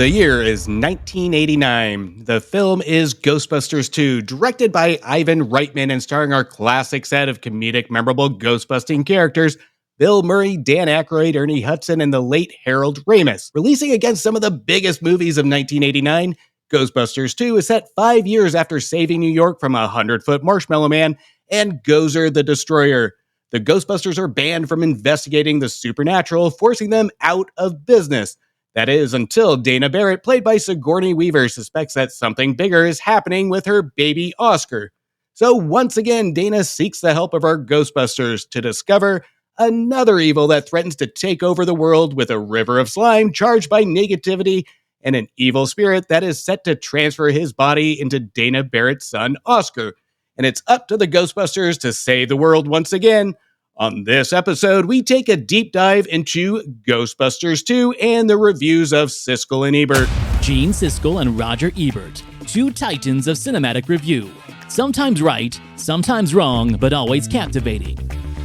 The year is 1989. The film is Ghostbusters 2, directed by Ivan Reitman and starring our classic set of comedic, memorable Ghostbusting characters, Bill Murray, Dan Aykroyd, Ernie Hudson, and the late Harold Ramis. Releasing against some of the biggest movies of 1989, Ghostbusters 2 is set 5 years after saving New York from a 100-foot marshmallow man and Gozer the Destroyer. The Ghostbusters are banned from investigating the supernatural, forcing them out of business. That is, until Dana Barrett, played by Sigourney Weaver, suspects that something bigger is happening with her baby Oscar. So once again, Dana seeks the help of our Ghostbusters to discover another evil that threatens to take over the world with a river of slime charged by negativity and an evil spirit that is set to transfer his body into Dana Barrett's son, Oscar. And it's up to the Ghostbusters to save the world once again. On this episode, we take a deep dive into Ghostbusters 2 and the reviews of Siskel and Ebert. Gene Siskel and Roger Ebert, two titans of cinematic review. Sometimes right, sometimes wrong, but always captivating.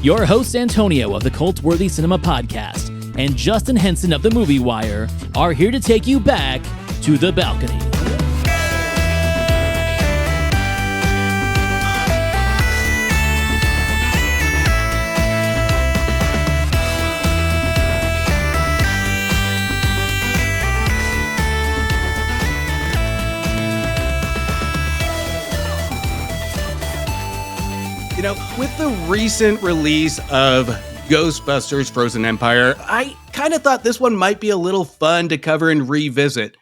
Your hosts Antonio of the Cult-Worthy Cinema Podcast and Justin Henson of the Movie Wire are here to take you back to the balcony. With the recent release of Ghostbusters Frozen Empire, I kind of thought this one might be a little fun to cover and revisit.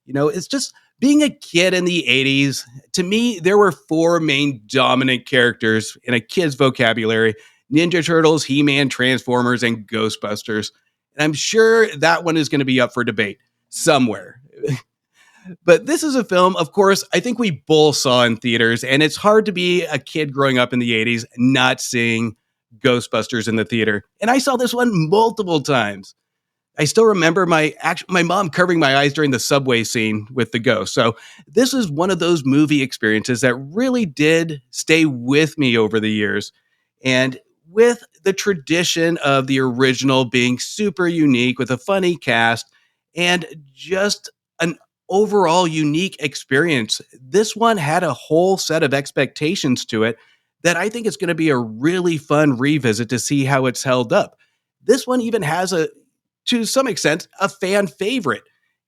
It's just being a kid in the 80s. To me, there were four main dominant characters in a kid's vocabulary: Ninja Turtles, He-Man, Transformers, and Ghostbusters. And I'm sure that one is going to be up for debate somewhere. But this is a film, of course, I think we both saw in theaters, and it's hard to be a kid growing up in the 80s not seeing Ghostbusters in the theater. And I saw this one multiple times. I still remember my mom covering my eyes during the subway scene with the ghost. So this is one of those movie experiences that really did stay with me over the years. And with the tradition of the original being super unique with a funny cast and just an overall unique experience, this one had a whole set of expectations to it that I think is going to be a really fun revisit to see how it's held up. This one even has to some extent, a fan favorite.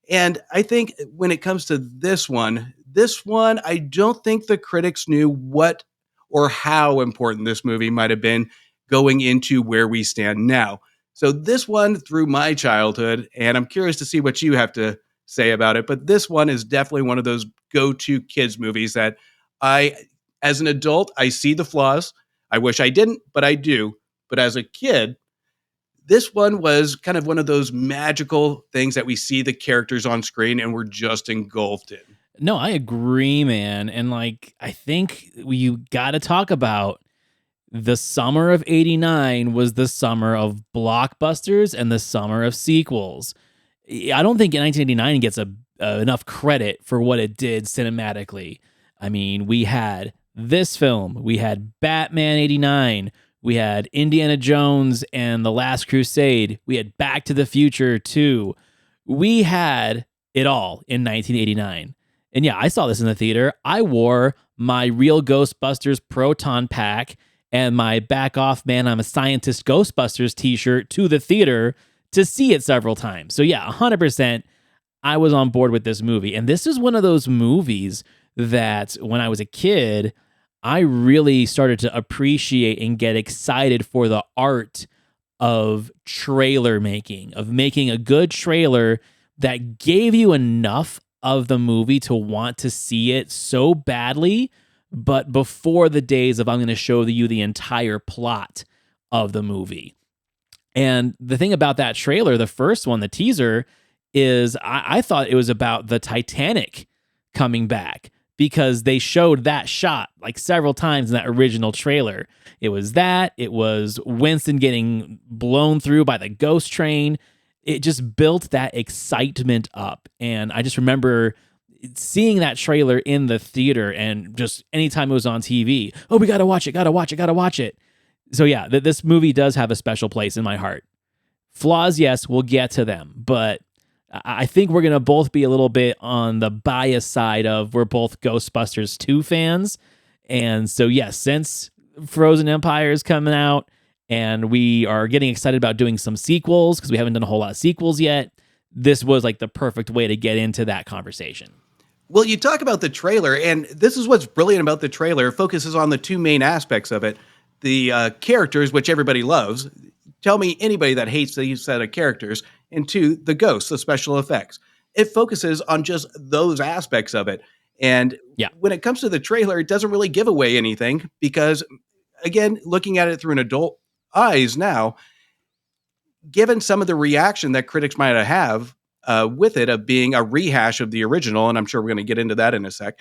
And I think when it comes to this one, I don't think the critics knew what or how important this movie might have been going into where we stand now. So this one through my childhood, and I'm curious to see what you have to say about it, but this one is definitely one of those go-to kids movies that as an adult, I see the flaws. I wish I didn't, but I do. But as a kid, this one was kind of one of those magical things that we see the characters on screen and we're just engulfed in. No, I agree, man. And I think you got to talk about the summer of 89 was the summer of blockbusters and the summer of sequels. I don't think 1989 gets enough credit for what it did cinematically. I mean, we had this film, we had Batman 89, we had Indiana Jones and The Last Crusade, we had Back to the Future 2. We had it all in 1989. And yeah, I saw this in the theater. I wore my Real Ghostbusters Proton Pack and my Back Off Man, I'm a Scientist Ghostbusters t-shirt to the theater to see it several times. So yeah, 100%, I was on board with this movie. And this is one of those movies that when I was a kid, I really started to appreciate and get excited for the art of trailer making, of making a good trailer that gave you enough of the movie to want to see it so badly, but before the days of I'm going to show you the entire plot of the movie. And the thing about that trailer, the first one, the teaser, is I thought it was about the Titanic coming back because they showed that shot several times in that original trailer. It was Winston getting blown through by the ghost train. It just built that excitement up. And I just remember seeing that trailer in the theater and just anytime it was on TV, oh, we got to watch it. So yeah, this movie does have a special place in my heart. Flaws, yes, we'll get to them. But I think we're gonna both be a little bit on the bias side of we're both Ghostbusters 2 fans. And so yes, since Frozen Empire is coming out and we are getting excited about doing some sequels because we haven't done a whole lot of sequels yet, this was like the perfect way to get into that conversation. Well, you talk about the trailer, and this is what's brilliant about the trailer. It focuses on the two main aspects of it. The characters, which everybody loves. Tell me anybody that hates these set of characters. And two, the ghosts, the special effects. It focuses on just those aspects of it. And Yeah. when it comes to the trailer, it doesn't really give away anything because, again, looking at it through an adult eyes now, given some of the reaction that critics might have with it of being a rehash of the original, and I'm sure we're going to get into that in a sec,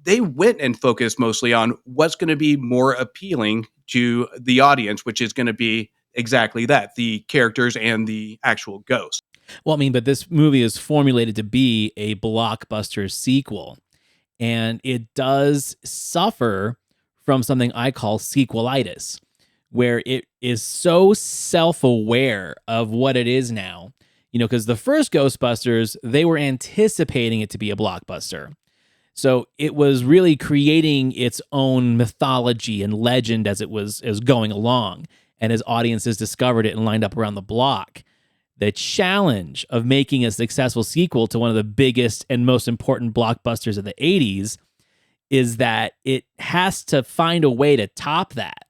they went and focused mostly on what's going to be more appealing to the audience, which is going to be exactly that, the characters and the actual ghost. Well, I mean, but this movie is formulated to be a blockbuster sequel, and it does suffer from something I call sequelitis, where it is so self-aware of what it is now. You know, because the first Ghostbusters, they were anticipating it to be a blockbuster. So it was really creating its own mythology and legend as it was going along, and as audiences discovered it and lined up around the block. The challenge of making a successful sequel to one of the biggest and most important blockbusters of the 80s is that it has to find a way to top that.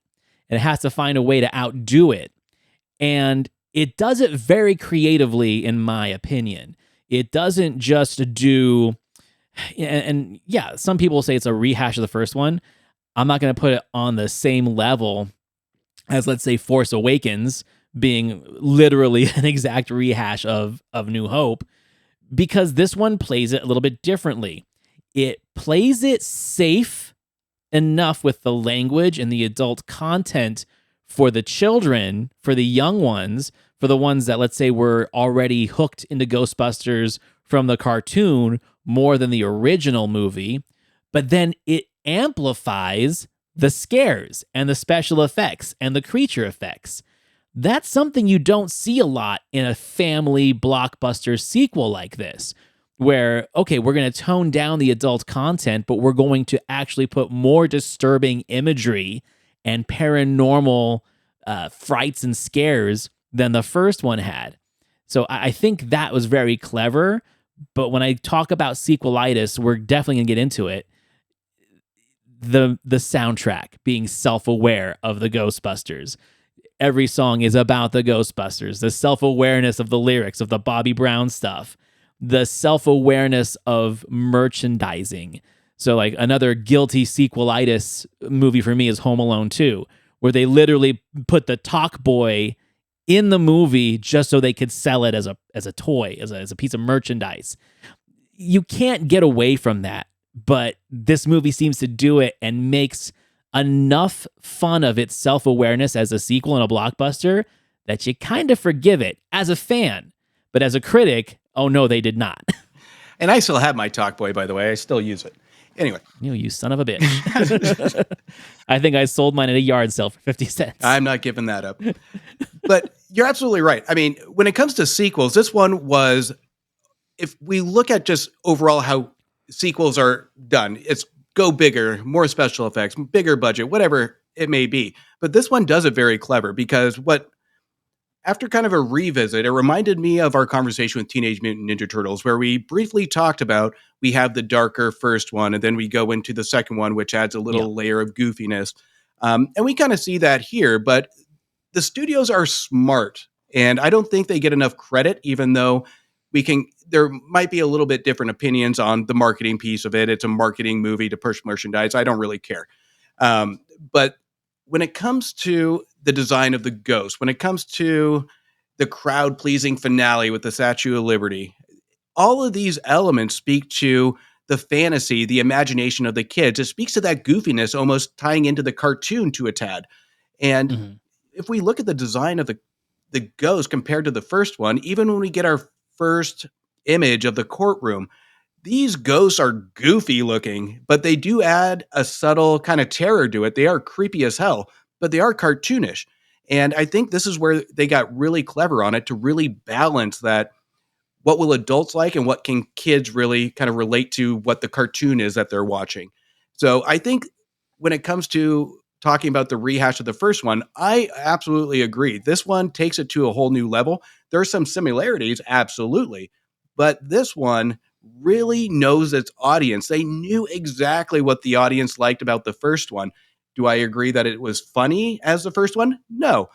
And it has to find a way to outdo it. And it does it very creatively, in my opinion. It doesn't just do, and yeah, some people say it's a rehash of the first one. I'm not going to put it on the same level as, let's say, Force Awakens being literally an exact rehash of New Hope, because this one plays it a little bit differently. It plays it safe enough with the language and the adult content for the children, for the young ones, for the ones that, let's say, were already hooked into Ghostbusters from the cartoon more than the original movie. But then it amplifies the scares and the special effects and the creature effects. That's something you don't see a lot in a family blockbuster sequel like this, where, okay, we're going to tone down the adult content, but we're going to actually put more disturbing imagery and paranormal frights and scares than the first one had. So I think that was very clever. But when I talk about sequelitis, we're definitely going to get into it. The soundtrack being self-aware of the Ghostbusters. Every song is about the Ghostbusters, the self-awareness of the lyrics of the Bobby Brown stuff, the self-awareness of merchandising. So like another guilty sequelitis movie for me is Home Alone 2, where they literally put the Talk Boy in the movie just so they could sell it as a toy, as a piece of merchandise. You can't get away from that, but this movie seems to do it and makes enough fun of its self-awareness as a sequel and a blockbuster that you kind of forgive it as a fan. But as a critic, oh no, they did not. And I still have my Talk Boy, by the way. I still use it. Anyway. You son of a bitch. I think I sold mine at a yard sale for 50 cents. I'm not giving that up. But you're absolutely right. I mean, when it comes to sequels, this one was, if we look at just overall how sequels are done, it's go bigger, more special effects, bigger budget, whatever it may be. But this one does it very clever because after kind of a revisit, it reminded me of our conversation with Teenage Mutant Ninja Turtles, where we briefly talked about, we have the darker first one, and then we go into the second one, which adds a little layer of goofiness. And we kind of see that here, but the studios are smart, and I don't think they get enough credit, even though there might be a little bit different opinions on the marketing piece of it. It's a marketing movie to push merchandise. I don't really care. But when it comes to the design of the ghost, when it comes to the crowd-pleasing finale with the Statue of Liberty, all of these elements speak to the fantasy, the imagination of the kids. It speaks to that goofiness, almost tying into the cartoon to a tad. And if we look at the design of the ghost compared to the first one, even when we get our first image of the courtroom, these ghosts are goofy looking, but they do add a subtle kind of terror to it. They are creepy as hell, but they are cartoonish. And I think this is where they got really clever on it to really balance that what will adults like and what can kids really kind of relate to what the cartoon is that they're watching. So I think when it comes to talking about the rehash of the first one, I absolutely agree. This one takes it to a whole new level. There are some similarities, absolutely, but this one really knows its audience. They knew exactly what the audience liked about the first one. Do I agree that it was funny as the first one? No.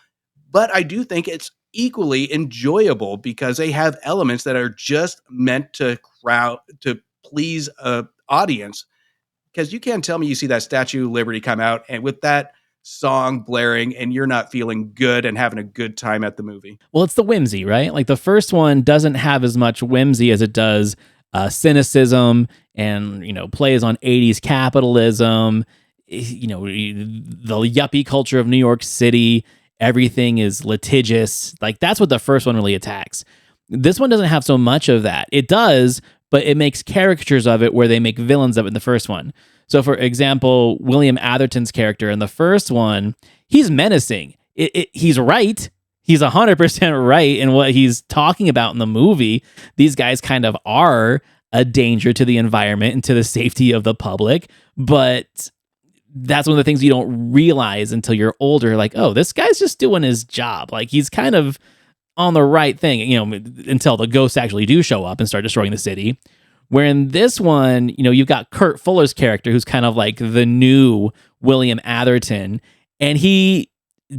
But I do think it's equally enjoyable because they have elements that are just meant to please a audience. Because you can't tell me you see that Statue of Liberty come out and with that song blaring and you're not feeling good and having a good time at the movie. Well, it's the whimsy, right? Like the first one doesn't have as much whimsy as it does cynicism, and plays on 80s capitalism, the yuppie culture of New York City. Everything is litigious. Like that's what the first one really attacks. This one doesn't have so much of that. It does, but it makes caricatures of it where they make villains of it in the first one. So, for example, William Atherton's character in the first one, he's menacing. He's right. He's 100% right in what he's talking about in the movie. These guys kind of are a danger to the environment and to the safety of the public, but that's one of the things you don't realize until you're older. Like, oh, this guy's just doing his job. Like, he's kind of on the right thing, until the ghosts actually do show up and start destroying the city. Where in this one, you've got Kurt Fuller's character, who's kind of like the new William Atherton, and he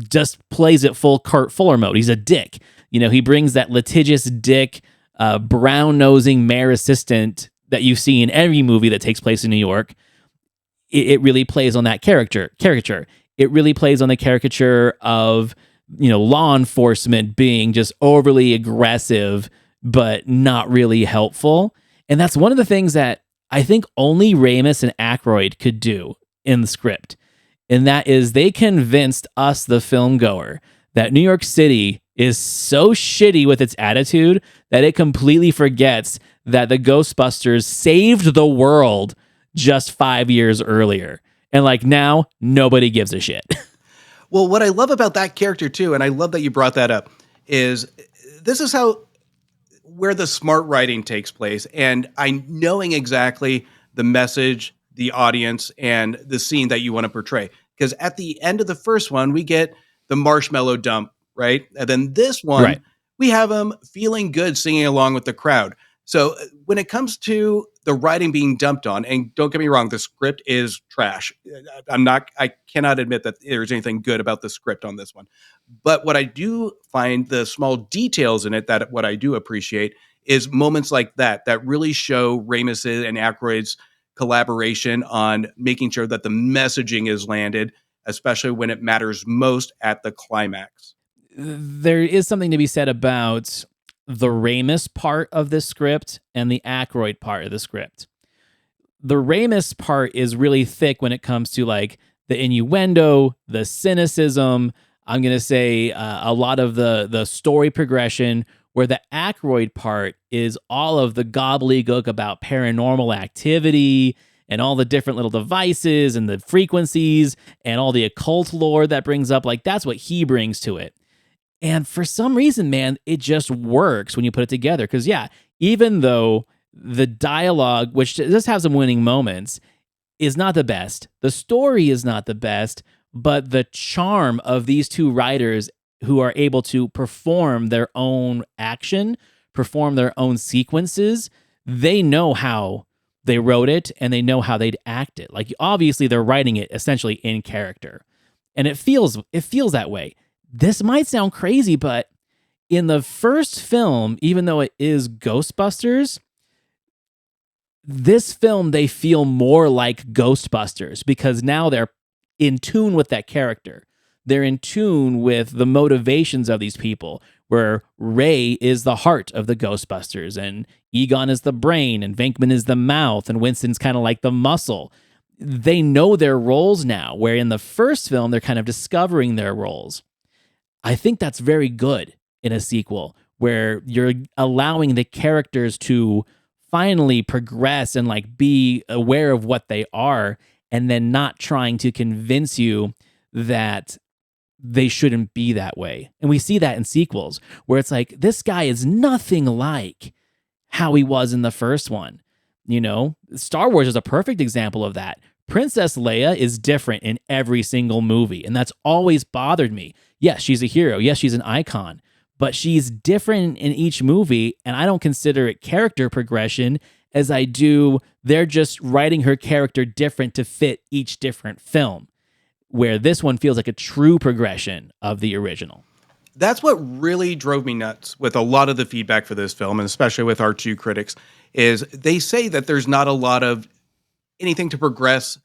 just plays it full Kurt Fuller mode. He's a dick. He brings that litigious dick, brown-nosing mayor assistant that you see in every movie that takes place in New York. It really plays on that caricature. It really plays on the caricature of, law enforcement being just overly aggressive, but not really helpful. And that's one of the things that I think only Ramis and Aykroyd could do in the script. And that is they convinced us, the film goer, that New York City is so shitty with its attitude that it completely forgets that the Ghostbusters saved the world just 5 years earlier. And now nobody gives a shit. Well, what I love about that character too, and I love that you brought that up, is this is where the smart writing takes place, and knowing exactly the message, the audience, and the scene that you want to portray. Because at the end of the first one, we get the marshmallow dump, right? And then this one, Right. We have him feeling good, singing along with the crowd. So when it comes to the writing being dumped on, and don't get me wrong, the script is trash. I cannot admit that there's anything good about the script on this one. But what I do find, the small details in it, that what I do appreciate is moments like that really show Ramis and Aykroyd's collaboration on making sure that the messaging is landed, especially when it matters most at the climax. There is something to be said about the Ramis part of this script and the Aykroyd part of the script. The Ramis part is really thick when it comes to the innuendo, the cynicism. I'm going to say a lot of the story progression, where the Aykroyd part is all of the gobbledygook about paranormal activity and all the different little devices and the frequencies and all the occult lore that brings up. That's what he brings to it. And for some reason, man, it just works when you put it together. Because, yeah, even though the dialogue, which does have some winning moments, is not the best, the story is not the best, but the charm of these two writers who are able to perform their own action, perform their own sequences, they know how they wrote it and they know how they'd act it. Obviously, they're writing it essentially in character. And it feels that way. This might sound crazy, but in the first film, even though it is Ghostbusters, this film, they feel more like Ghostbusters because now they're in tune with that character. They're in tune with the motivations of these people, where Ray is the heart of the Ghostbusters, and Egon is the brain, and Venkman is the mouth, and Winston's kind of like the muscle. They know their roles now, where in the first film, they're kind of discovering their roles. I think that's very good in a sequel, where you're allowing the characters to finally progress and be aware of what they are, and then not trying to convince you that they shouldn't be that way. And we see that in sequels, where it's this guy is nothing like how he was in the first one. Star Wars is a perfect example of that. Princess Leia is different in every single movie, and that's always bothered me. Yes, she's a hero. Yes, she's an icon, but she's different in each movie, and I don't consider it character progression as I do they're just writing her character different to fit each different film, where this one feels like a true progression of the original. That's what really drove me nuts with a lot of the feedback for this film, and especially with our two critics, is they say that there's not a lot of anything to progress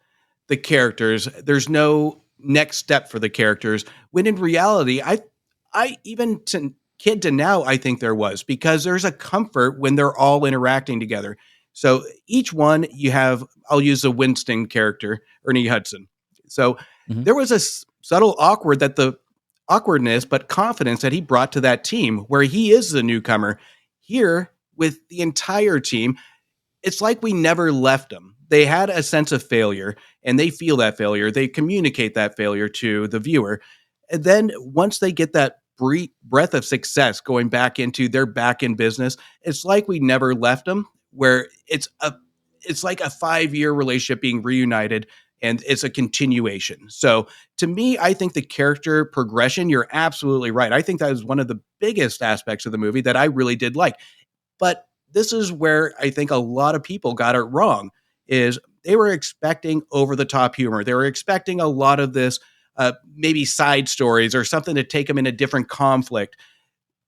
the characters. There's no next step for the characters. When in reality, I even to kid to now, I think there was, because there's a comfort when they're all interacting together. So each one you have, I'll use the Winston character, Ernie Hudson. So Mhm. there was a subtle awkwardness, but confidence that he brought to that team where he is the newcomer. Here with the entire team, it's like we never left them. They had a sense of failure and they feel that failure. They communicate that failure to the viewer. And then once they get that breath of success going back into their back in business, it's like we never left them, where it's like a 5-year relationship being reunited and it's a continuation. So to me, I think the character progression, you're absolutely right. I think that is one of the biggest aspects of the movie that I really did like. But this is where I think a lot of people got it wrong, is they were expecting over the top humor. They were expecting a lot of this, maybe side stories or something to take them in a different conflict.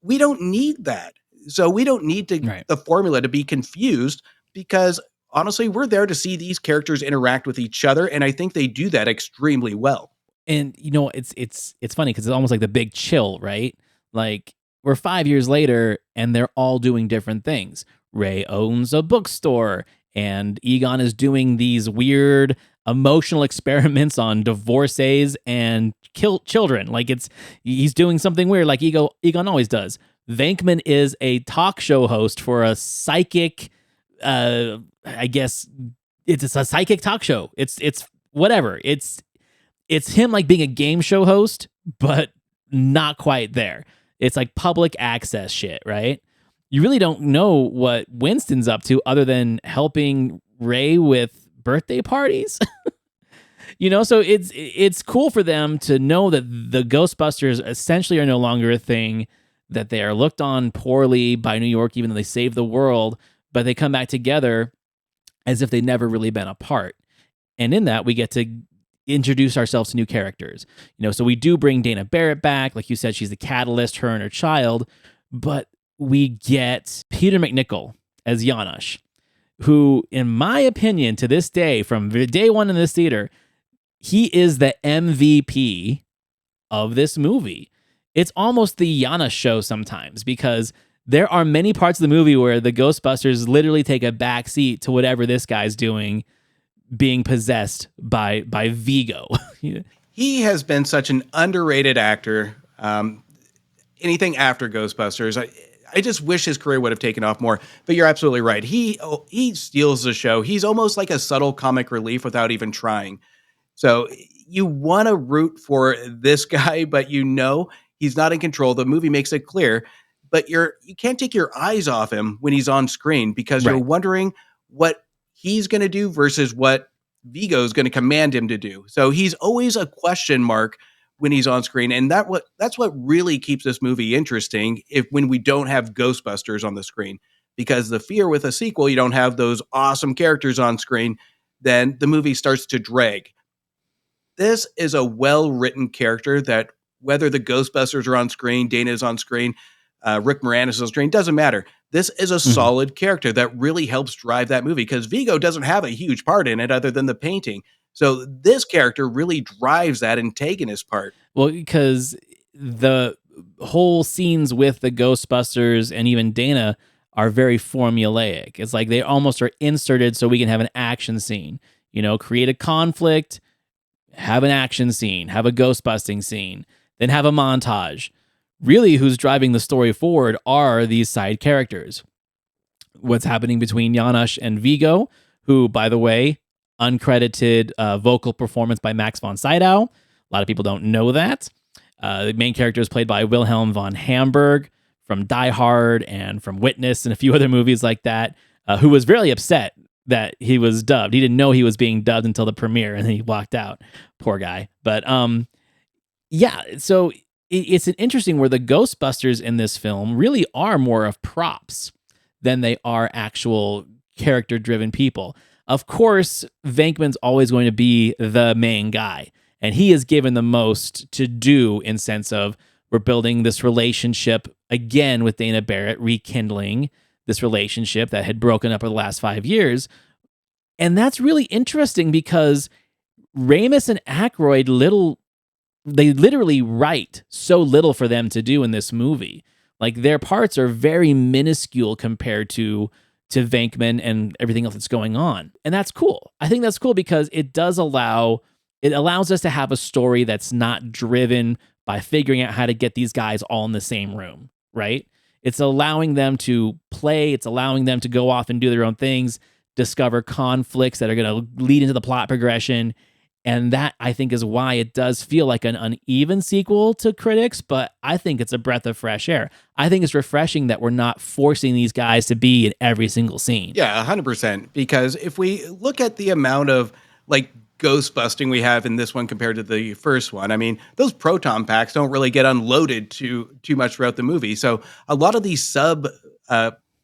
We don't need that. So we don't need Right. the formula to be confused, because honestly, we're there to see these characters interact with each other. And I think they do that extremely well. And it's funny because it's almost like the big chill, right? Like we're 5 years later and they're all doing different things. Ray owns a bookstore and Egon is doing these weird emotional experiments on divorcees and children. Like he's doing something weird like Egon always does. Venkman is a talk show host for a psychic I guess it's a psychic talk show. It's whatever. It's him like being a game show host, but not quite there. It's like public access shit, right? You really don't know what Winston's up to other than helping Ray with birthday parties. So it's cool for them to know that the Ghostbusters essentially are no longer a thing, that they are looked on poorly by New York, even though they saved the world, but they come back together as if they'd never really been apart. And in that, we get to introduce ourselves to new characters. So we do bring Dana Barrett back. Like you said, she's the catalyst, her and her child. But we get Peter McNichol as Janosch, who, in my opinion, to this day, from day one in this theater, he is the MVP of this movie. It's almost the Janosch show sometimes, because there are many parts of the movie where the Ghostbusters literally take a back seat to whatever this guy's doing, being possessed by Vigo. He has been such an underrated actor. Anything after Ghostbusters, I just wish his career would have taken off more. But you're absolutely right. He steals the show. He's almost like a subtle comic relief without even trying. So you want to root for this guy, but he's not in control. The movie makes it clear, but you can't take your eyes off him when he's on screen, because you're wondering what he's going to do versus what Vigo is going to command him to do. So he's always a question mark when he's on screen. And that's what really keeps this movie interesting when we don't have Ghostbusters on the screen, because the fear with a sequel, you don't have those awesome characters on screen, then the movie starts to drag. This is a well-written character that, whether the Ghostbusters are on screen, Dana is on screen, Rick Moranis is on screen, doesn't matter. This is a solid character that really helps drive that movie, because Vigo doesn't have a huge part in it other than the painting. So this character really drives that antagonist part. Well, because the whole scenes with the Ghostbusters and even Dana are very formulaic. It's like they almost are inserted so we can have an action scene. Create a conflict, have an action scene, have a ghostbusting scene, then have a montage. Really, who's driving the story forward are these side characters. What's happening between Janosch and Vigo, who, by the way, uncredited vocal performance by Max von Sydow. A lot of people don't know that. The main character is played by Wilhelm von Hamburg Die Hard and from Witness and a few other movies like that, who was really upset that he was dubbed. He didn't know he was being dubbed until the premiere, and then he walked out. Poor guy. But yeah, so it's an interesting where the Ghostbusters in this film really are more of props than they are actual character-driven people. Of course, Venkman's always going to be the main guy, and he is given the most to do in sense of we're building this relationship again with Dana Barrett, rekindling this relationship that had broken up over the last 5 years. And that's really interesting because Ramis and Aykroyd they literally write so little for them to do in this movie. Like their parts are very minuscule compared to Venkman and everything else that's going on. And that's cool. I think that's cool because it allows us to have a story that's not driven by figuring out how to get these guys all in the same room, right? It's allowing them to play, it's allowing them to go off and do their own things, discover conflicts that are going to lead into the plot progression. And that, I think, is why it does feel like an uneven sequel to critics, but I think it's a breath of fresh air. I think it's refreshing that we're not forcing these guys to be in every single scene. Yeah, 100%. Because if we look at the amount of like ghost busting we have in this one compared to the first one, I mean, those proton packs don't really get unloaded too much throughout the movie. So a lot of these sub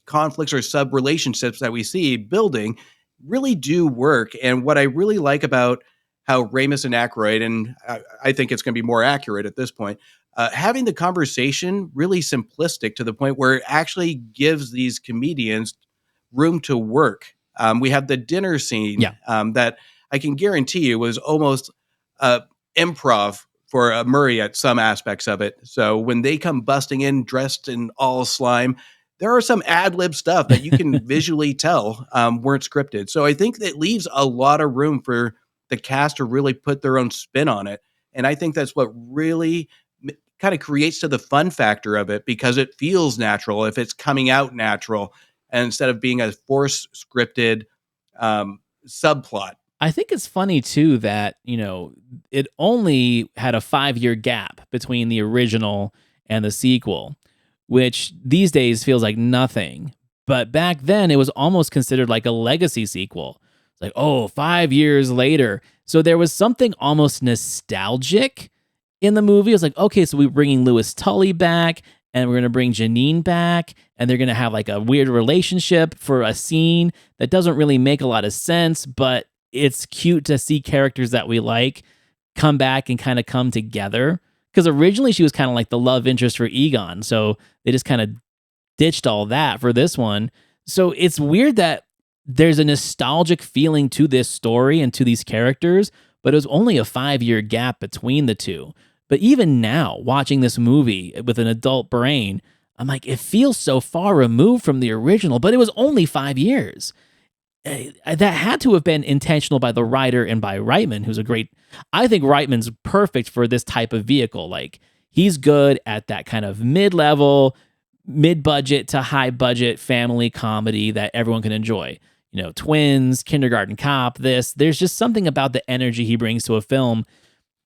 conflicts or sub relationships that we see building really do work. And what I really like about how Ramis and Aykroyd, and I think it's going to be more accurate at this point, having the conversation really simplistic to the point where it actually gives these comedians room to work. We have the dinner scene that I can guarantee you was almost improv for Murray at some aspects of it. So when they come busting in dressed in all slime, there are some ad-lib stuff that you can visually tell weren't scripted. So I think that leaves a lot of room for the cast to really put their own spin on it. And I think that's what really kind of creates to the fun factor of it because it feels natural if it's coming out natural and instead of being a force scripted subplot. I think it's funny too that, it only had a 5-year gap between the original and the sequel, which these days feels like nothing. But back then it was almost considered like a legacy sequel. It's like, 5 years later. So there was something almost nostalgic in the movie. It was like, okay, so we're bringing Louis Tully back and we're going to bring Janine back and they're going to have like a weird relationship for a scene that doesn't really make a lot of sense, but it's cute to see characters that we like come back and kind of come together. Because originally she was kind of like the love interest for Egon. So they just kind of ditched all that for this one. So it's weird that there's a nostalgic feeling to this story and to these characters, but it was only a 5-year gap between the two. But even now, watching this movie with an adult brain, I'm like, it feels so far removed from the original, but it was only 5 years. That had to have been intentional by the writer and by Reitman, who's I think Reitman's perfect for this type of vehicle. Like, he's good at that kind of mid-level, mid-budget to high-budget family comedy that everyone can enjoy. Twins, Kindergarten Cop, there's just something about the energy he brings to a film.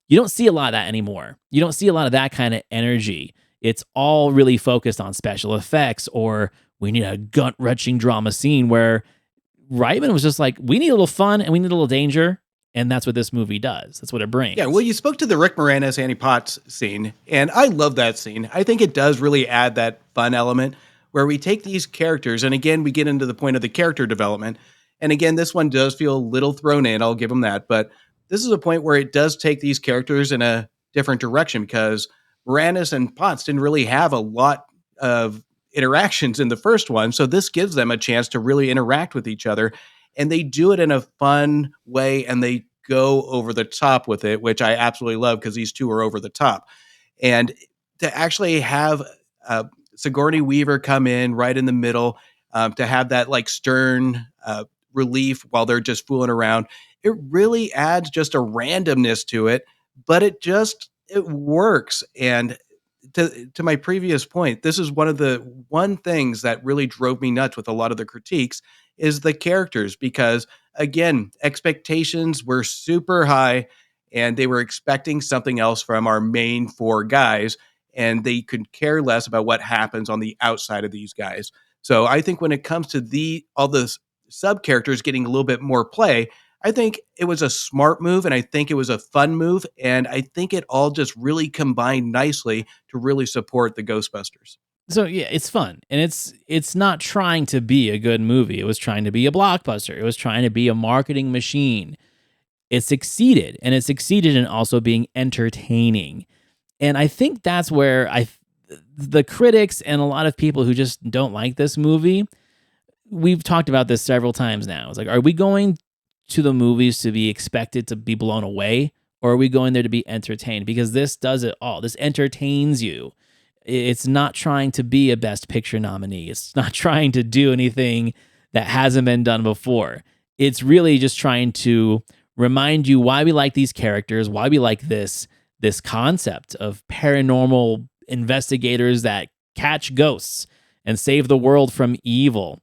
You don't see a lot of that anymore. You don't see a lot of that kind of energy. It's all really focused on special effects, or we need a gut-wrenching drama scene where Reitman was just like, we need a little fun and we need a little danger. And that's what this movie does. That's what it brings. Yeah, well, you spoke to the Rick Moranis, Annie Potts scene, and I love that scene. I think it does really add that fun element where we take these characters, and again, we get into the point of the character development. And again, this one does feel a little thrown in, I'll give them that. But this is a point where it does take these characters in a different direction because Moranis and Potts didn't really have a lot of interactions in the first one. So this gives them a chance to really interact with each other. And they do it in a fun way, and they go over the top with it, which I absolutely love because these two are over the top. And to actually have Sigourney Weaver come in right in the middle, to have that like stern relief while they're just fooling around, it really adds just a randomness to it, but it works. And to my previous point, this is one of the things that really drove me nuts with a lot of the critiques is the characters, because again, expectations were super high and they were expecting something else from our main 4 guys. and they could care less about what happens on the outside of these guys. So I think when it comes to all the sub characters getting a little bit more play, I think it was a smart move, and I think it was a fun move, and I think it all just really combined nicely to really support the Ghostbusters. So yeah, it's fun, and it's not trying to be a good movie. It was trying to be a blockbuster. It was trying to be a marketing machine. It succeeded, and it succeeded in also being entertaining. And I think that's where the critics and a lot of people who just don't like this movie, we've talked about this several times now. It's like, are we going to the movies to be expected to be blown away, or are we going there to be entertained? Because this does it all. This entertains you. It's not trying to be a Best Picture nominee. It's not trying to do anything that hasn't been done before. It's really just trying to remind you why we like these characters, why we like this concept of paranormal investigators that catch ghosts and save the world from evil.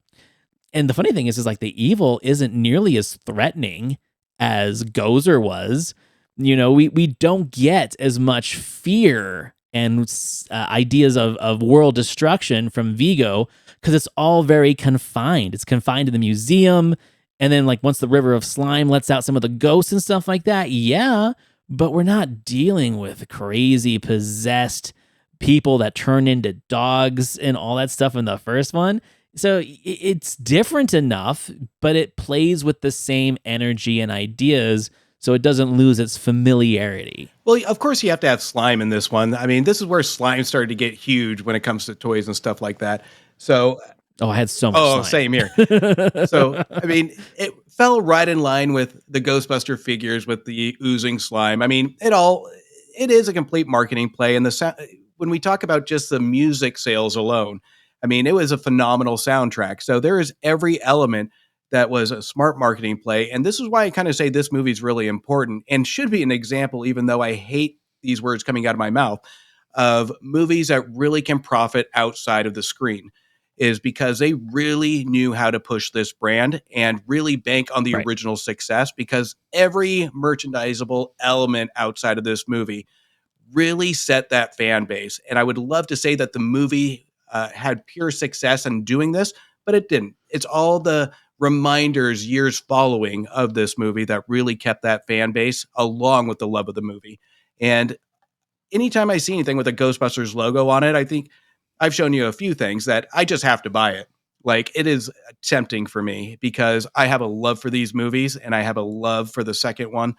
And the funny thing is like the evil isn't nearly as threatening as Gozer was. You know, we don't get as much fear and ideas of world destruction from Vigo because it's all very confined. It's confined to the museum. And then, like, once the River of Slime lets out some of the ghosts and stuff like that, yeah, but we're not dealing with crazy possessed people that turn into dogs and all that stuff in the first one. So it's different enough, but it plays with the same energy and ideas, so it doesn't lose its familiarity. Well, of course, you have to have slime in this one. I mean, this is where slime started to get huge when it comes to toys and stuff like that. So, oh, I had so much slime. Same here. So, I mean, it fell right in line with the Ghostbuster figures with the oozing slime. I mean, it is a complete marketing play. And when we talk about just the music sales alone, I mean, it was a phenomenal soundtrack. So there is every element that was a smart marketing play. And this is why I kind of say this movie is really important and should be an example, even though I hate these words coming out of my mouth, of movies that really can profit outside of the screen, is because they really knew how to push this brand and really bank on the original success, because every merchandisable element outside of this movie really set that fan base. And I would love to say that the movie had pure success in doing this, but it didn't. It's all the reminders years following of this movie that really kept that fan base along with the love of the movie. And anytime I see anything with a Ghostbusters logo on it, I think I've shown you a few things that I just have to buy it. Like, it is tempting for me because I have a love for these movies and I have a love for the second one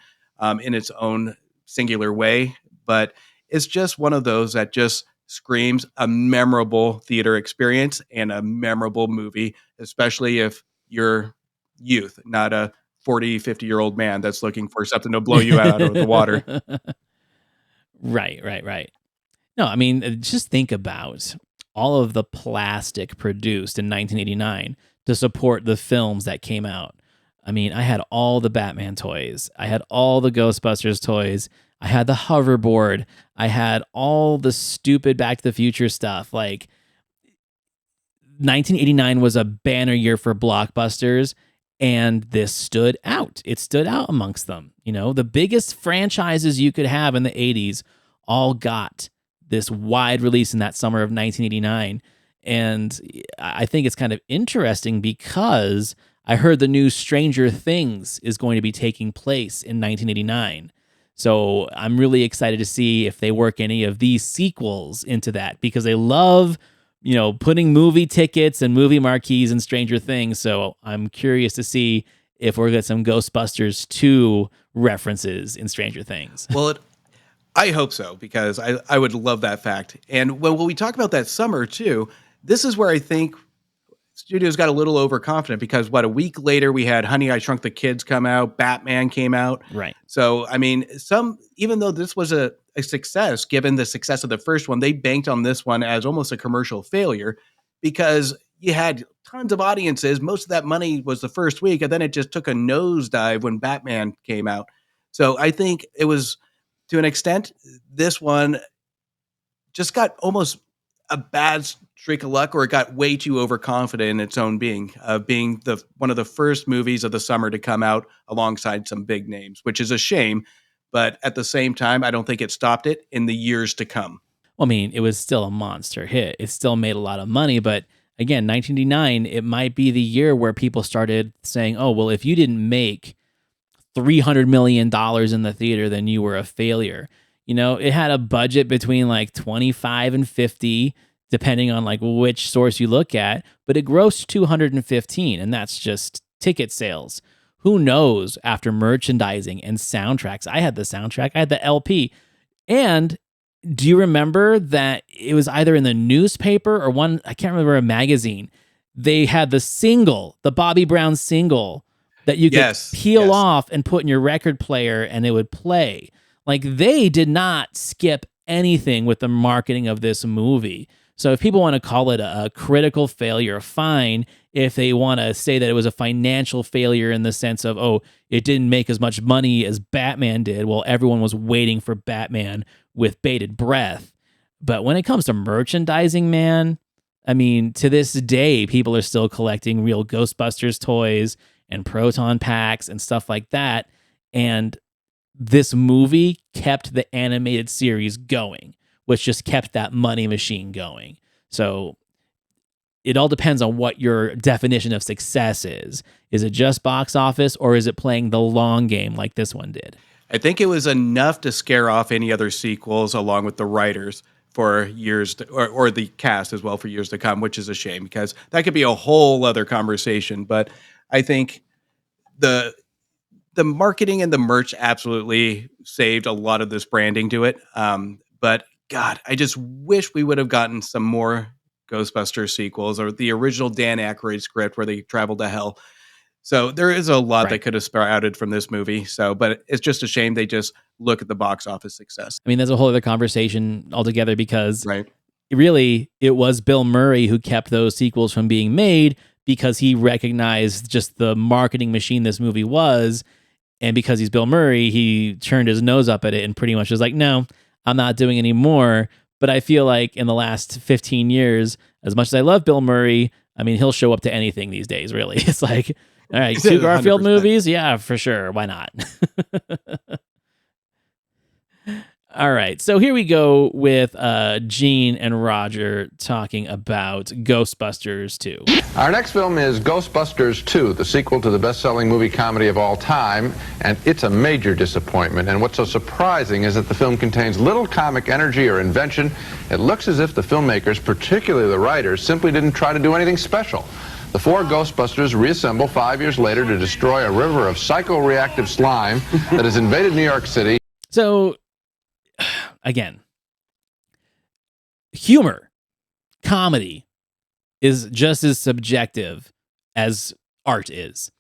in its own singular way. But it's just one of those that just screams a memorable theater experience and a memorable movie, especially if you're youth, not a 40, 50-year-old man that's looking for something to blow you out of the water. Right. No, I mean, just think about all of the plastic produced in 1989 to support the films that came out. I mean, I had all the Batman toys. I had all the Ghostbusters toys. I had the hoverboard. I had all the stupid Back to the Future stuff. Like, 1989 was a banner year for blockbusters, and this stood out. It stood out amongst them. You know, the biggest franchises you could have in the 80s all got this wide release in that summer of 1989. And I think it's kind of interesting because I heard the new Stranger Things is going to be taking place in 1989. So I'm really excited to see if they work any of these sequels into that, because they love, you know, putting movie tickets and movie marquees in Stranger Things. So I'm curious to see if we'll get some Ghostbusters 2 references in Stranger Things. Well, I hope so, because I would love that fact. And when we talk about that summer too, this is where I think studios got a little overconfident, because a week later we had Honey, I Shrunk the Kids come out, Batman came out. Right. So, I mean, even though this was a success, given the success of the first one, they banked on this one as almost a commercial failure, because you had tons of audiences. Most of that money was the first week, and then it just took a nosedive when Batman came out. So I think it was, to an extent, this one just got almost a bad streak of luck, or it got way too overconfident in its own being one of the first movies of the summer to come out alongside some big names, which is a shame. But at the same time, I don't think it stopped it in the years to come. Well, I mean, it was still a monster hit. It still made a lot of money, but again, 1989, it might be the year where people started saying, "Oh, well, if you didn't make $300 million in the theater, then you were a failure." It had a budget between like 25 and 50, depending on like which source you look at, but it grossed 215, and that's just ticket sales. Who knows after merchandising and soundtracks? I had the soundtrack, I had the LP. And do you remember that it was either in the newspaper or one, I can't remember, a magazine? They had the single, the Bobby Brown single that you could peel off and put in your record player and it would play. Like, they did not skip anything with the marketing of this movie. So if people want to call it a critical failure, fine. If they want to say that it was a financial failure in the sense of, oh, it didn't make as much money as Batman did, well, everyone was waiting for Batman with bated breath. But when it comes to merchandising, man, I mean, to this day, people are still collecting real Ghostbusters toys and proton packs and stuff like that. And this movie kept the animated series going, which just kept that money machine going. So it all depends on what your definition of success is. Is it just box office, or is it playing the long game like this one did? I think it was enough to scare off any other sequels along with the writers for years or the cast as well for years to come, which is a shame because that could be a whole other conversation. But I think the marketing and the merch absolutely saved a lot of this branding to it. But God, I just wish we would have gotten some more Ghostbusters sequels or the original Dan Aykroyd script where they traveled to hell. So there is a lot that could have sprouted from this movie. But it's just a shame they just look at the box office success. I mean, there's a whole other conversation altogether because really it was Bill Murray who kept those sequels from being made because he recognized just the marketing machine this movie was. And because he's Bill Murray, he turned his nose up at it and pretty much was like, no, I'm not doing any more. But I feel like in the last 15 years, as much as I love Bill Murray, I mean, he'll show up to anything these days, really. It's like, all right, 2 Garfield 100%. Movies? Yeah, for sure. Why not? All right, so here we go with Gene and Roger talking about Ghostbusters 2. Our next film is Ghostbusters 2, the sequel to the best-selling movie comedy of all time, and it's a major disappointment. And what's so surprising is that the film contains little comic energy or invention. It looks as if the filmmakers, particularly the writers, simply didn't try to do anything special. The 4 Ghostbusters reassemble 5 years later to destroy a river of psychoreactive slime that has invaded New York City. So, again, humor, comedy is just as subjective as art is.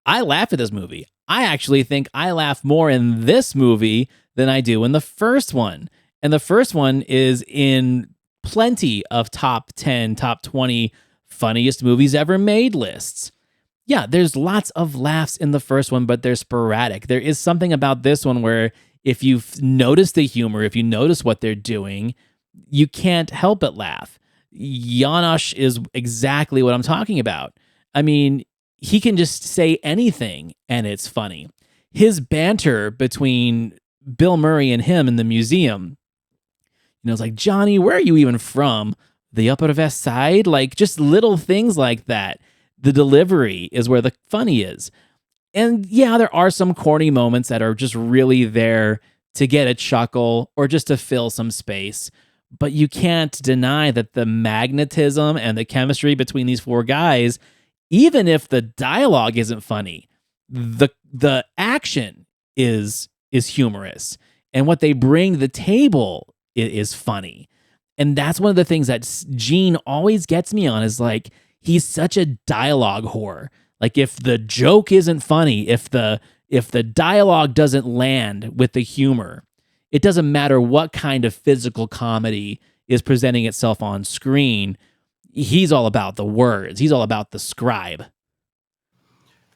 I laugh at this movie. I actually think I laugh more in this movie than I do in the first one. And the first one is in plenty of top 10, top 20 funniest movies ever made lists. Yeah, there's lots of laughs in the first one, but they're sporadic. There is something about this one where if you've noticed the humor, if you notice what they're doing, you can't help but laugh. Janosz is exactly what I'm talking about. I mean, he can just say anything and it's funny. His banter between Bill Murray and him in the museum, it's like, Johnny, where are you even from? The Upper West Side? Like, just little things like that. The delivery is where the funny is. And yeah, there are some corny moments that are just really there to get a chuckle or just to fill some space. But you can't deny that the magnetism and the chemistry between these 4 guys, even if the dialogue isn't funny, the action is humorous. And what they bring to the table is funny. And that's one of the things that Gene always gets me on is like, he's such a dialogue whore. Like, if the joke isn't funny, if the dialogue doesn't land with the humor, it doesn't matter what kind of physical comedy is presenting itself on screen. He's all about the words. He's all about the scribe.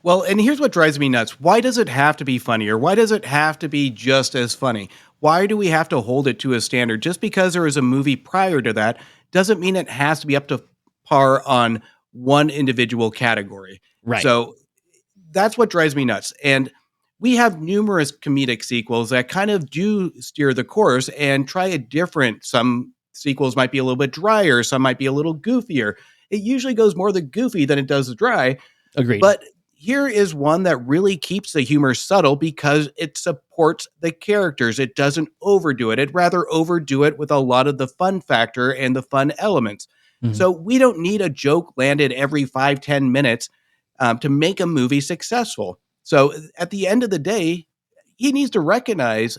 Well, and here's what drives me nuts. Why does it have to be funnier? Why does it have to be just as funny? Why do we have to hold it to a standard? Just because there was a movie prior to that doesn't mean it has to be up to par on one individual category. Right. So that's what drives me nuts. And we have numerous comedic sequels that kind of do steer the course and try a different. Some sequels might be a little bit drier, some might be a little goofier. It usually goes more the goofy than it does the dry. Agreed. But here is one that really keeps the humor subtle because it supports the characters. It doesn't overdo it. It'd rather overdo it with a lot of the fun factor and the fun elements. Mhm. So we don't need a joke landed every 5-10 minutes to make a movie successful. So at the end of the day, he needs to recognize,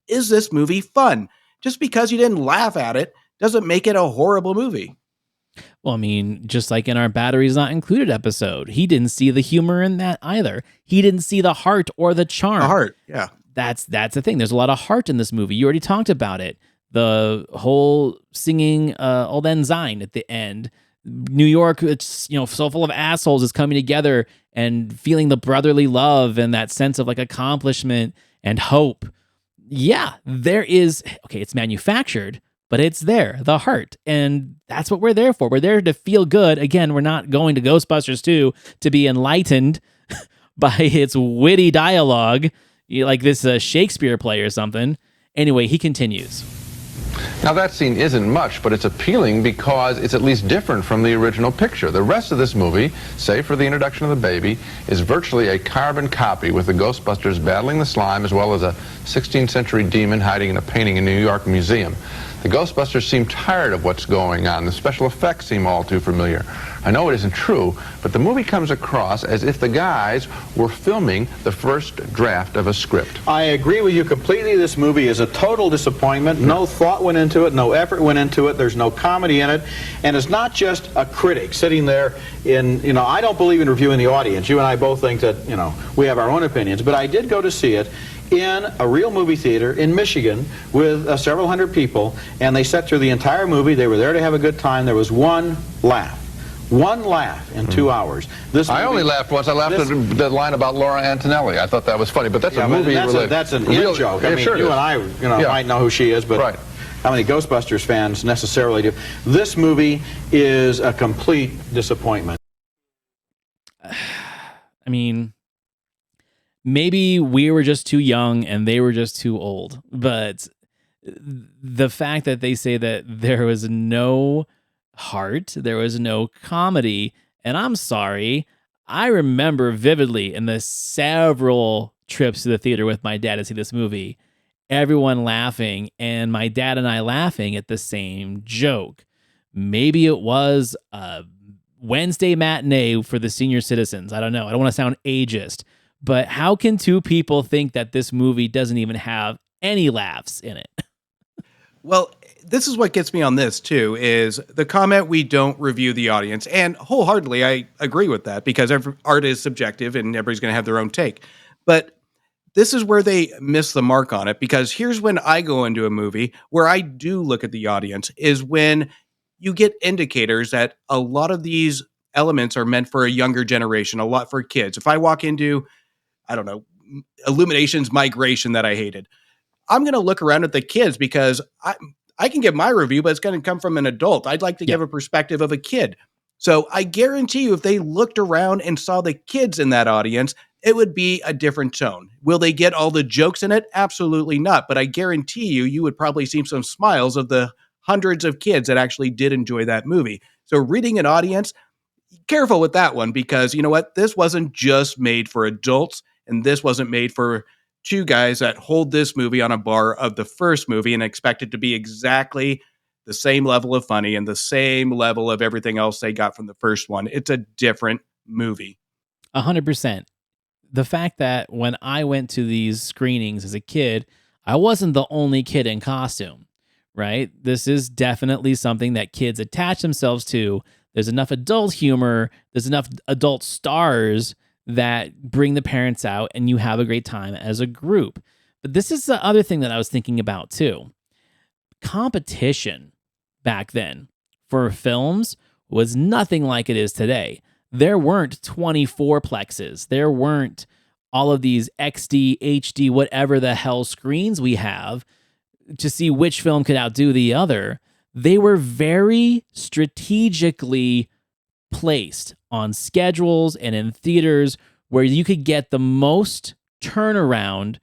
is this movie fun? Just because you didn't laugh at it doesn't make it a horrible movie. Well, I mean, just like in our Batteries Not Included episode, he didn't see the humor in that either. He didn't see the heart or the charm. The heart, yeah. That's the thing. There's a lot of heart in this movie. You already talked about it. The whole singing Old Lang Syne at the end. New York, it's so full of assholes, is coming together and feeling the brotherly love and that sense of like accomplishment and hope. Yeah, there is. Okay, it's manufactured, but it's there, the heart. And that's what we're there for. We're there to feel good. Again, we're not going to Ghostbusters 2 to be enlightened by its witty dialogue, like this Shakespeare play or something. Anyway, he continues. Now that scene isn't much, but it's appealing because it's at least different from the original picture. The rest of this movie, save for the introduction of the baby, is virtually a carbon copy, with the Ghostbusters battling the slime as well as a 16th century demon hiding in a painting in New York Museum. The Ghostbusters seem tired of what's going on. The special effects seem all too familiar. I know it isn't true, but the movie comes across as if the guys were filming the first draft of a script. I agree with you completely. This movie is a total disappointment. No thought went into it, no effort went into it. There's no comedy in it. And it's not just a critic sitting there in, I don't believe in reviewing the audience. You and I both think that, we have our own opinions. But I did go to see it in a real movie theater in Michigan with several hundred people, and they sat through the entire movie. They were there to have a good time. There was one laugh. One laugh in 2 hours. I only laughed once. I laughed at the line about Laura Antonelli. I thought that was funny, but that's a movie related. That's an in-joke. I mean, you and I might know who she is, but right. How many Ghostbusters fans necessarily do? This movie is a complete disappointment. I mean, maybe we were just too young and they were just too old, but the fact that they say that there was no heart, there was no comedy, and I'm sorry, I remember vividly in the several trips to the theater with my dad to see this movie, everyone laughing and my dad and I laughing at the same joke. Maybe it was a Wednesday matinee for the senior citizens. I don't know. I don't want to sound ageist, but how can two people think that this movie doesn't even have any laughs in it? Well, this is what gets me on this too, is the comment, we don't review the audience. And wholeheartedly, I agree with that, because art is subjective and everybody's going to have their own take. But this is where they miss the mark on it, because here's when I go into a movie where I do look at the audience, is when you get indicators that a lot of these elements are meant for a younger generation, a lot for kids. If I walk into, I don't know, Illumination's Migration that I hated, I'm going to look around at the kids because I can give my review, but it's going to come from an adult. I'd like to give a perspective of a kid. So I guarantee you, if they looked around and saw the kids in that audience, it would be a different tone. Will they get all the jokes in it? Absolutely not. But I guarantee you, you would probably see some smiles of the hundreds of kids that actually did enjoy that movie. So reading an audience, careful with that one, because you know what? This wasn't just made for adults, and this wasn't made for two guys that hold this movie on a bar of the first movie and expect it to be exactly the same level of funny and the same level of everything else they got from the first one. It's a different movie. 100%. The fact that when I went to these screenings as a kid, I wasn't the only kid in costume, right? This is definitely something that kids attach themselves to. There's enough adult humor, there's enough adult stars that bring the parents out, and you have a great time as a group. But this is the other thing that I was thinking about too. Competition back then for films was nothing like it is today. There weren't 24 plexes. There weren't all of these XD, HD, whatever the hell screens we have to see which film could outdo the other. They were very strategically placed on schedules and in theaters where you could get the most turnaround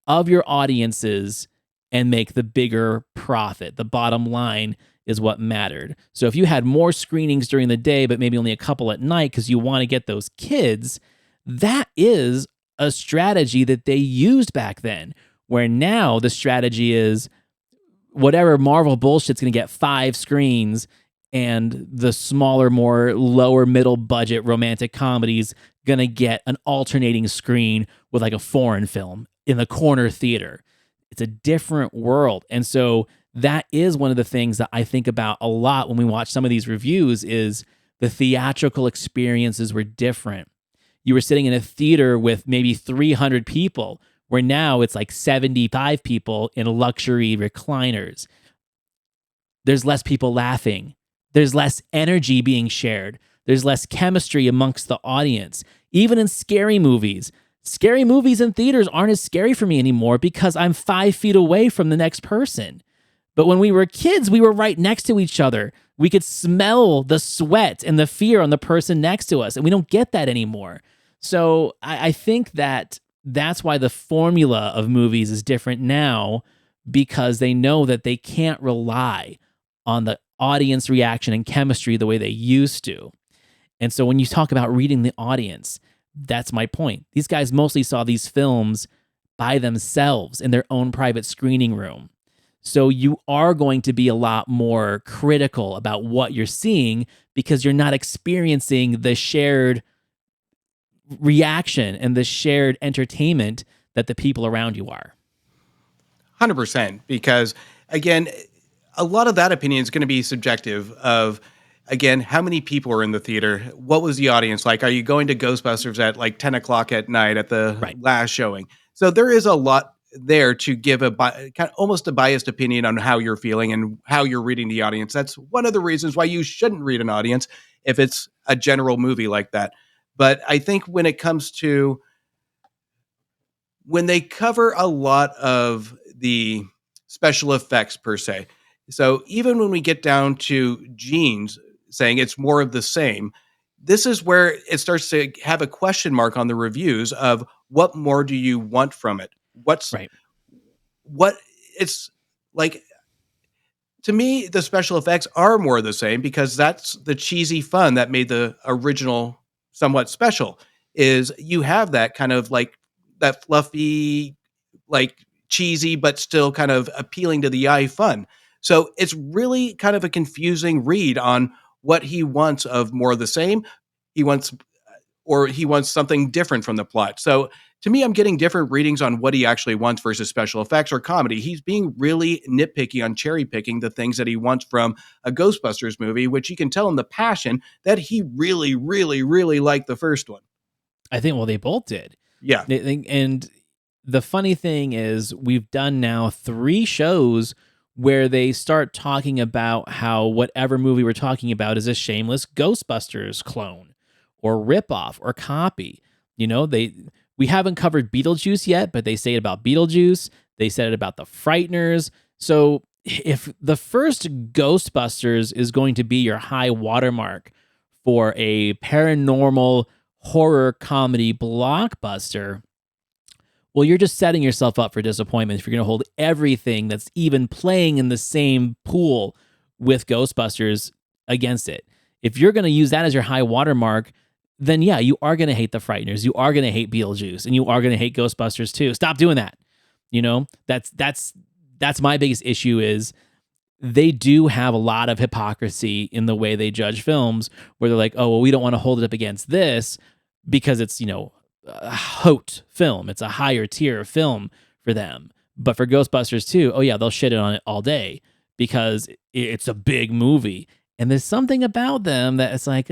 of your audiences and make the bigger profit. The bottom line is what mattered. So if you had more screenings during the day, but maybe only a couple at night because you want to get those kids, that is a strategy that they used back then, where now the strategy is whatever Marvel bullshit's going to get 5 screens, and the smaller, more lower middle budget romantic comedies going to get an alternating screen with like a foreign film in the corner theater. It's a different world. And so that is one of the things that I think about a lot when we watch some of these reviews is the theatrical experiences were different. You were sitting in a theater with maybe 300 people, where now it's like 75 people in luxury recliners. There's less people laughing. There's less energy being shared. There's less chemistry amongst the audience. Even in scary movies in theaters aren't as scary for me anymore because I'm 5 feet away from the next person. But when we were kids, we were right next to each other. We could smell the sweat and the fear on the person next to us, and we don't get that anymore. So I think that's why the formula of movies is different now, because they know that they can't rely on the audience reaction and chemistry the way they used to. And so when you talk about reading the audience, that's my point. These guys mostly saw these films by themselves in their own private screening room. So you are going to be a lot more critical about what you're seeing because you're not experiencing the shared reaction and the shared entertainment that the people around you are. 100%. Because, again, a lot of that opinion is going to be subjective of, again, how many people are in the theater? What was the audience like? Are you going to Ghostbusters at like 10 o'clock at night at the last showing? So there is a lot there to give almost a biased opinion on how you're feeling and how you're reading the audience. That's one of the reasons why you shouldn't read an audience if it's a general movie like that. But I think when it comes to when they cover a lot of the special effects per se, so even when we get down to Gene's saying it's more of the same, this is where it starts to have a question mark on the reviews of what more do you want from it? What it's like, to me, the special effects are more the same because that's the cheesy fun that made the original somewhat special. Is you have that kind of like that fluffy, like cheesy, but still kind of appealing to the eye fun. So it's really kind of a confusing read on what he wants of more of the same. He wants something different from the plot. So to me, I'm getting different readings on what he actually wants versus special effects or comedy. He's being really nitpicky on cherry picking the things that he wants from a Ghostbusters movie, which you can tell in the passion that he really, really, really liked the first one. I think, well, they both did. Yeah. And the funny thing is we've done now 3 shows where they start talking about how whatever movie we're talking about is a shameless Ghostbusters clone or ripoff or copy. You know, we haven't covered Beetlejuice yet, but they say it about Beetlejuice. They said it about the Frighteners. So if the first Ghostbusters is going to be your high watermark for a paranormal horror comedy blockbuster, well, you're just setting yourself up for disappointment if you're going to hold everything that's even playing in the same pool with Ghostbusters against it. If you're going to use that as your high watermark, then yeah, you are going to hate the Frighteners, you are going to hate Beetlejuice, and you are going to hate Ghostbusters too. Stop doing that. You know, that's my biggest issue is they do have a lot of hypocrisy in the way they judge films, where they're like, oh, well, we don't want to hold it up against this because it's, you know, a haute film. It's a higher tier film for them. But for Ghostbusters too, oh yeah, they'll shit on it all day because it's a big movie. And there's something about them that it's like,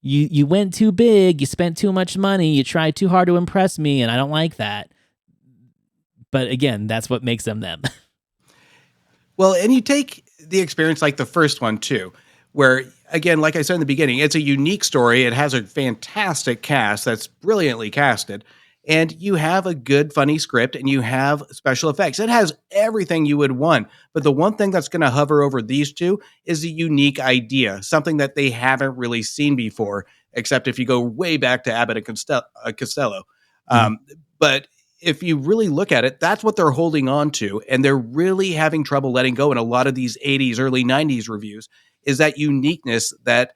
you went too big, you spent too much money, you tried too hard to impress me, and I don't like that. But again, that's what makes them them. Well, and you take the experience like the first one too, where, again, like I said in the beginning, it's a unique story. It has a fantastic cast that's brilliantly casted. And you have a good, funny script, and you have special effects. It has everything you would want. But the one thing that's going to hover over these two is a unique idea, something that they haven't really seen before, except if you go way back to Abbott and Costello. But if you really look at it, that's what they're holding on to. And they're really having trouble letting go in a lot of these 80s, early 90s reviews, is that uniqueness that,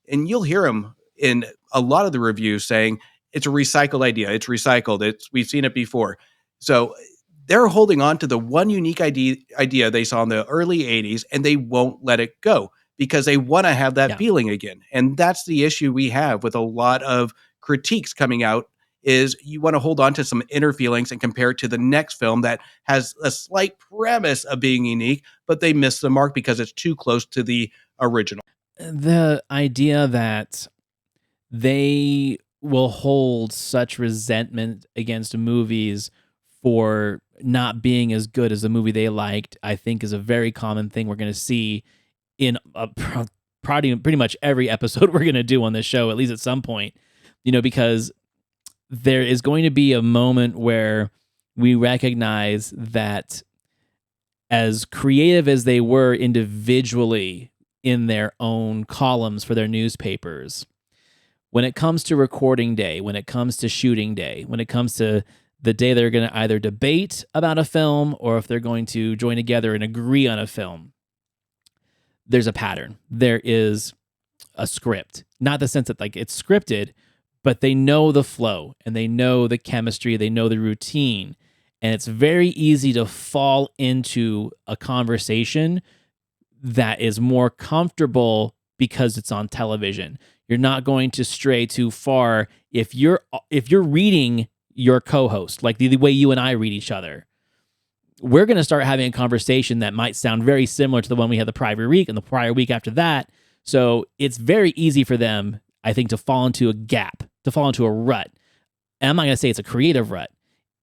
and you'll hear them in a lot of the reviews saying it's a recycled idea. It's recycled. We've seen it before. So they're holding on to the one unique idea they saw in the early 80s, and they won't let it go because they want to have that feeling again. And that's the issue we have with a lot of critiques coming out, is you want to hold on to some inner feelings and compare it to the next film that has a slight premise of being unique, but they miss the mark because it's too close to the original. The idea that they will hold such resentment against movies for not being as good as the movie they liked, I think is a very common thing we're going to see in pretty much every episode we're going to do on this show, at least at some point, because there is going to be a moment where we recognize that as creative as they were individually in their own columns for their newspapers, when it comes to recording day, when it comes to shooting day, when it comes to the day they're going to either debate about a film or if they're going to join together and agree on a film, there's a pattern. There is a script. Not the sense that like it's scripted, but they know the flow and they know the chemistry, they know the routine. And it's very easy to fall into a conversation that is more comfortable because it's on television. You're not going to stray too far if you're reading your co-host, like the way you and I read each other. We're going to start having a conversation that might sound very similar to the one we had the prior week and the prior week after that. So it's very easy for them, I think, to fall into a gap, to fall into a rut. And I'm not going to say it's a creative rut.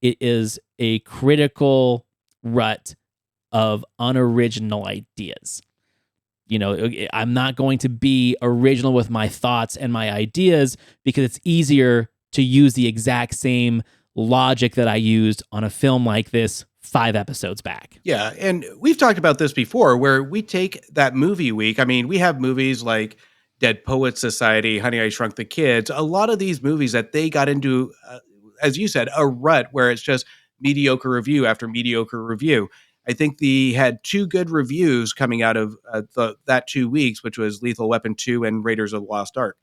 It is a critical rut of unoriginal ideas. I'm not going to be original with my thoughts and my ideas because it's easier to use the exact same logic that I used on a film like this 5 episodes back. Yeah, and we've talked about this before where we take that movie week. I mean, we have movies like Dead Poets Society, Honey, I Shrunk the Kids, a lot of these movies that they got into, as you said, a rut where it's just mediocre review after mediocre review. I think they had 2 good reviews coming out of that 2 weeks, which was Lethal Weapon 2 and Raiders of the Lost Ark,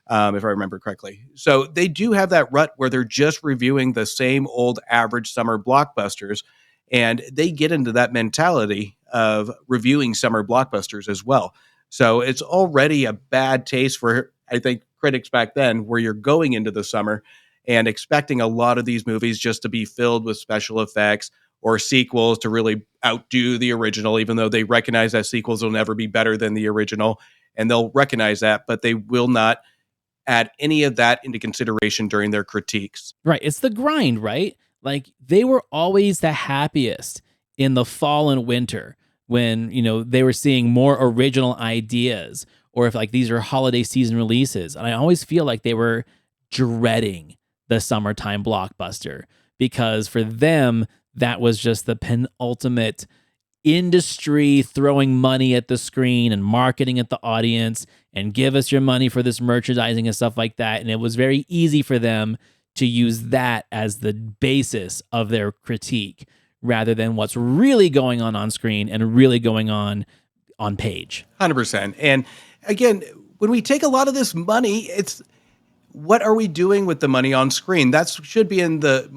if I remember correctly. So they do have that rut where they're just reviewing the same old average summer blockbusters, and they get into that mentality of reviewing summer blockbusters as well. So it's already a bad taste for, I think, critics back then, where you're going into the summer and expecting a lot of these movies just to be filled with special effects or sequels to really outdo the original, even though they recognize that sequels will never be better than the original. And they'll recognize that, but they will not add any of that into consideration during their critiques. Right. It's the grind, right? Like they were always the happiest in the fall and winter when, they were seeing more original ideas, or if like these are holiday season releases. And I always feel like they were dreading the summertime blockbuster because for them, that was just the penultimate industry throwing money at the screen and marketing at the audience and give us your money for this merchandising and stuff like that. And it was very easy for them to use that as the basis of their critique rather than what's really going on screen and really going on page. 100%. And again, when we take a lot of this money, it's what are we doing with the money on screen? That should be in the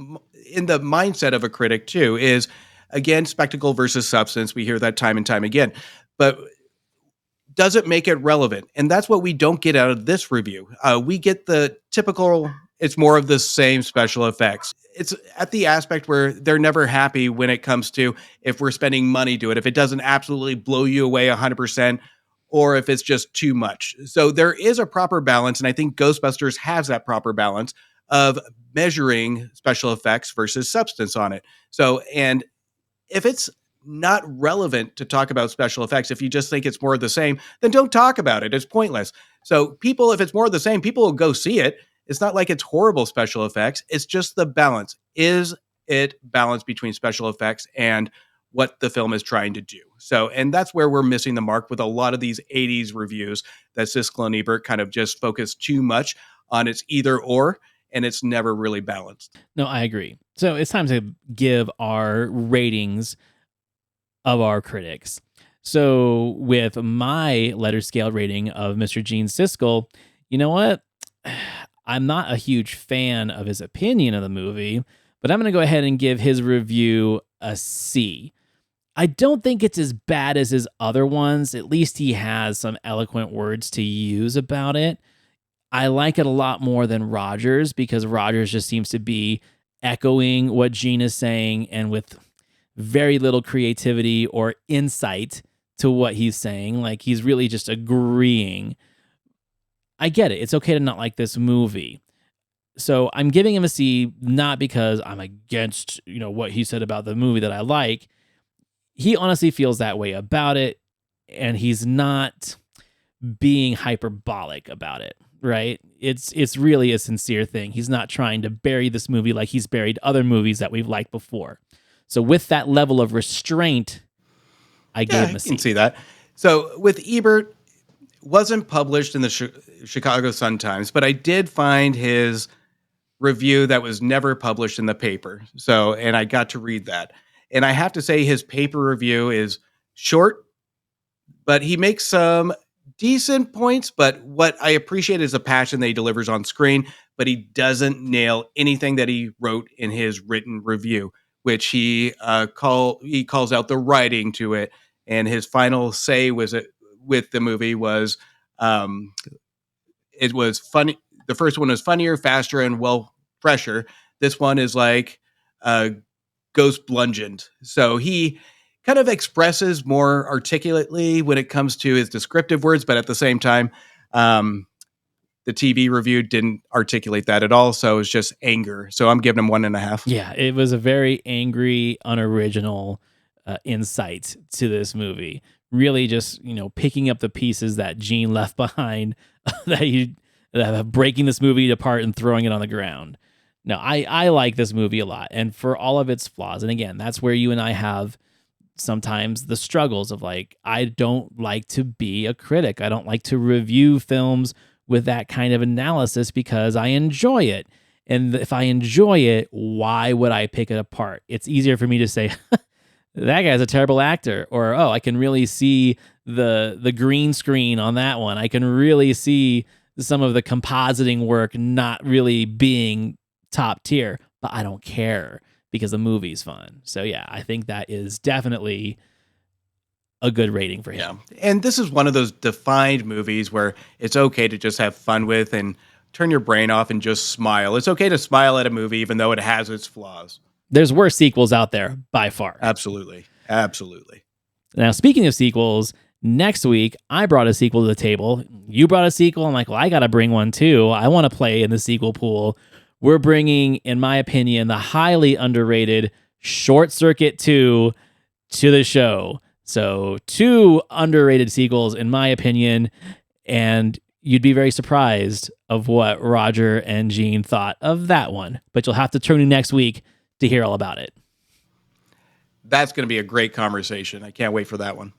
mindset of a critic too, is again, spectacle versus substance. We hear that time and time again, but does it make it relevant? And that's what we don't get out of this review. We get the typical, it's more of the same special effects. It's at the aspect where they're never happy when it comes to if we're spending money to it, if it doesn't absolutely blow you away 100%, or if it's just too much. So there is a proper balance, and I think Ghostbusters has that proper balance of measuring special effects versus substance on it. So, and if it's not relevant to talk about special effects, if you just think it's more of the same, then don't talk about it. It's pointless. So people, if it's more of the same, people will go see it. It's not like it's horrible special effects. It's just the balance. Is it balanced between special effects and what the film is trying to do? So, and that's where we're missing the mark with a lot of these 80s reviews that Siskel and Ebert kind of just focus too much on. It's either or. and it's never really balanced. No, I agree. So it's time to give our ratings of our critics. So with my letter scale rating of Mr. Gene Siskel, you know what? I'm not a huge fan of his opinion of the movie, but I'm going to go ahead and give his review a C. I don't think it's as bad as his other ones. At least he has some eloquent words to use about it. I like it a lot more than Rogers, because Rogers just seems to be echoing what Gene is saying and with very little creativity or insight to what he's saying. Like, he's really just agreeing. I get it. It's okay to not like this movie. So I'm giving him a C, not because I'm against, what he said about the movie that I like. He honestly feels that way about it, and he's not being hyperbolic about it, right? It's really a sincere thing. He's not trying to bury this movie like he's buried other movies that we've liked before. So with that level of restraint, I gave him a C. I can see that. So with Ebert, wasn't published in the Chicago Sun-Times, but I did find his review that was never published in the paper. So, and I got to read that. And I have to say his paper review is short, but he makes some decent points. But what I appreciate is the passion that he delivers on screen, but he doesn't nail anything that he wrote in his written review, which he calls out the writing to it. And his final say with the movie was, it was funny. The first one was funnier, faster, and fresher. This one is like ghost bludgeoned. So he kind of expresses more articulately when it comes to his descriptive words, but at the same time, the TV review didn't articulate that at all. So it's just anger. So I'm giving him 1.5. Yeah, it was a very angry, unoriginal insight to this movie. Really just, picking up the pieces that Gene left behind, that breaking this movie apart and throwing it on the ground. No, I like this movie a lot. And for all of its flaws, and again, that's where you and I have sometimes the struggles of like, I don't like to be a critic. I don't like to review films with that kind of analysis because I enjoy it. And if I enjoy it, why would I pick it apart? It's easier for me to say, that guy's a terrible actor, or, oh, I can really see the green screen on that one. I can really see some of the compositing work not really being top tier, but I don't care because the movie's fun. So yeah, I think that is definitely a good rating for him. Yeah. And this is one of those defined movies where it's okay to just have fun with and turn your brain off and just smile. It's okay to smile at a movie even though it has its flaws. There's worse sequels out there by far. Absolutely. Now, speaking of sequels, next week, I brought a sequel to the table. You brought a sequel. I'm like, well, I got to bring one too. I want to play in the sequel pool. We're bringing, in my opinion, the highly underrated Short Circuit 2 to the show. So 2 underrated sequels, in my opinion, and you'd be very surprised of what Roger and Gene thought of that one. But you'll have to tune in next week to hear all about it. That's going to be a great conversation. I can't wait for that one.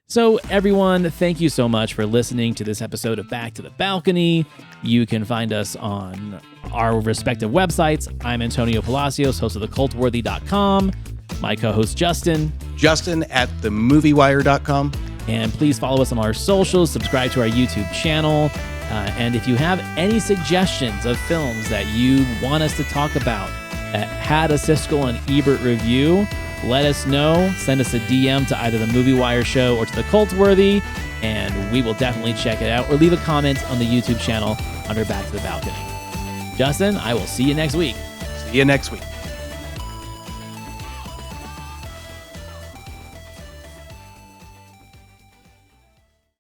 So everyone, thank you so much for listening to this episode of Back to the Balcony. You can find us on our respective websites. I'm Antonio Palacios, host of thecultworthy.com. My co-host Justin at themoviewire.com. And please follow us on our socials, subscribe to our YouTube channel. And if you have any suggestions of films that you want us to talk about that had a Siskel and Ebert review, let us know. Send us a DM to either the Movie Wire Show or to the Cultworthy, and we will definitely check it out. Or leave a comment on the YouTube channel under Back to the Balcony. Justin, I will see you next week. See you next week.